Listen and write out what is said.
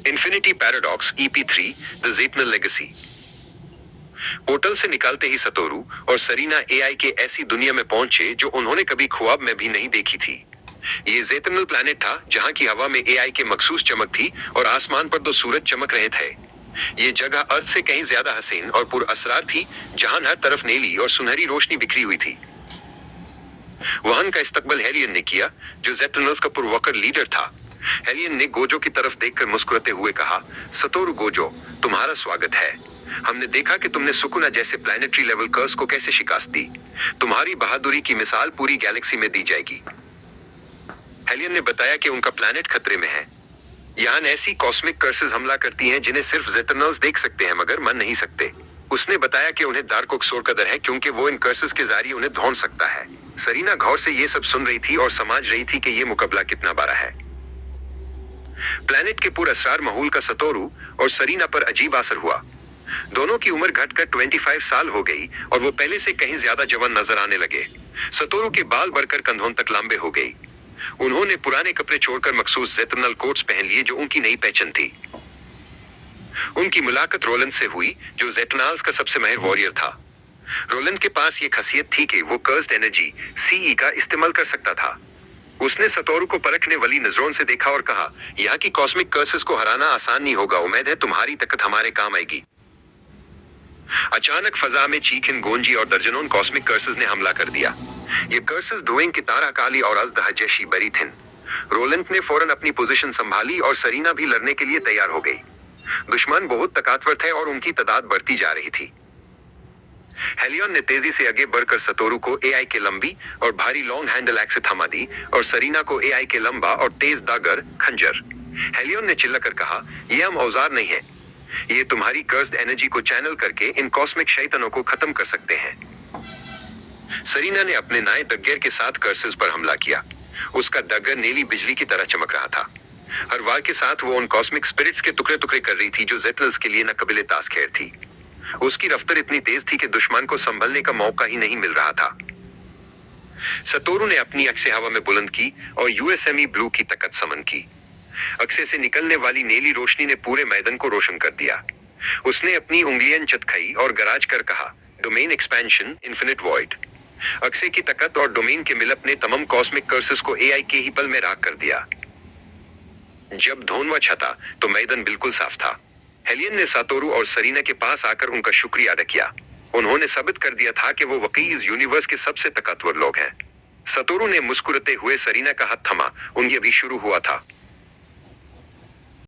Infinity paradox EP3 the ज़ेटनल legacy. Portal से निकालते ही सतोरू और सरीना एआई के ऐसी दुनिया में पहुंचे जो उन्होंने कभी ख्वाब में भी नहीं देखी थी। ये ज़ेटनल प्लैनेट था जहां की हवा में एआई के मखसूस चमक थी और आसमान पर 2 सूरज चमक रहे थे। ये जगह अर्थ से कहीं ज्यादा हसीन और पुरअसरार थी, जहां हर तरफ नीली और सुनहरी रोशनी बिखरी हुई थी। वहन का इस्तकबाल हेलियन ने किया, जो ज़ेटनल्स का पूर्वकर लीडर था। हेलियन ने गोजो की तरफ देखकर मुस्कुराते हुए कहा, सतोरू गोजो, तुम्हारा स्वागत है। हमने देखा कि तुमने सुकुना जैसे प्लैनेटरी लेवल कर्स को कैसे शिकस्त दी। तुम्हारी बहादुरी की मिसाल पूरी गैलेक्सी में दी जाएगी। हेलियन ने बताया कि उनका प्लैनेट खतरे में है। यहाँ ऐसी कॉस्मिक कर्सेस हमला करती हैं जिन्हें सिर्फ ज़ेटनल्स देख सकते हैं मगर मन नहीं सकते। उसने बताया कि उन्हें डार्क ओक्सोर का डर है क्योंकि वो इन कर्सेस के जरिए उन्हें ढूंढ सकता है। सरीना गौर से ये सब सुन रही थी और समझ रही थी कि ये मुकाबला कितना बड़ा है। प्लैनेट के पुरअसरार माहौल का सतोरू और सरीना पर अजीब असर हुआ। दोनों की उम्र घटकर 25 साल हो गई और वो पहले से कहीं ज्यादा जवान नजर आने लगे। सतोरू के बाल बढ़कर कंधों तक लंबे हो गई। उन्होंने पुराने कपड़े छोड़कर मखसूस ज़ेटनल कोट्स पहन लिए जो उनकी नई पहचान थी। उनकी मुलाकात रोलैंड से हुई, जो ज़ेटनल्स का सबसे माहिर वॉरियर था। रोलैंड के पास ये खासियत थी कि वो कर्स्ड एनर्जी CE का इस्तेमाल कर सकता था। उसने सतोरू को परखने वाली नजरों से देखा और कहा, यहाँ की कॉस्मिक कर्सेस को हराना आसान नहीं होगा। उम्मीद है तुम्हारी ताकत हमारे काम आएगी। अचानक फजा में चीखें गूंजी और दर्जनों कॉस्मिक कर्सेस ने हमला कर दिया। ये कर्सेस धुएं की तरह काली और अजदहा जैसी बड़ी थीं। रोलैंड ने फौरन अपनी पोजीशन संभाली और सरीना भी लड़ने के लिए तैयार हो गई। दुश्मन बहुत ताकतवर थे और उनकी तादाद बढ़ती जा रही थी। हेलियन ने तेजी से आगे बढ़कर सतोरू को एआई के लंबी और भारी लॉन्ग हैंडल एक्स से थमा दी और सरीना को एआई के लंबा और तेज दागर खंजर। हेलियन ने चिल्लाकर कहा, यह हम औजार नहीं है, ये तुम्हारी कर्स्ड एनर्जी को चैनल करके इन कॉस्मिक शैतानों को खत्म कर सकते हैं। सरीना ने अपने नए दग्गर के साथ कर्सेस पर हमला किया। उसका दग्गर नीली बिजली की तरह चमक रहा था। हर वार के साथ वो उन कॉस्मिक स्पिरिट्स के टुकड़े टुकड़े कर रही थी जो ज़ेटनल्स के लिए नाकाबिले तासखैर थी। उसकी रफ्तार इतनी तेज थी कि दुश्मन को संभलने का मौका ही नहीं मिल रहा था। सतोरू ने अपनी अक्से हवा में बुलंद की और USME ब्लू की ताकत समन की। अक्से से निकलने वाली नीली रोशनी ने पूरे मैदान को रोशन कर दिया। उसने अपनी उंगलियां चटखाई और गरज कर कहा, डोमेन एक्सपेंशन इन्फिनिट वॉइड। अक्से की ताकत और डोमेन के मिलप ने तमाम कॉस्मिक कर्सेस को एआई के ही पल में राख कर दिया। जब धोनवा छता तो मैदान बिल्कुल साफ था। हेलियन ने सतोरू और सरीना के पास आकर उनका शुक्रिया अदा किया। उन्होंने साबित कर दिया था कि वो वाकई इस यूनिवर्स के सबसे ताकतवर लोग हैं। सतोरू ने मुस्कुराते हुए सरीना का हाथ थमा। उन्हें अभी शुरू हुआ था।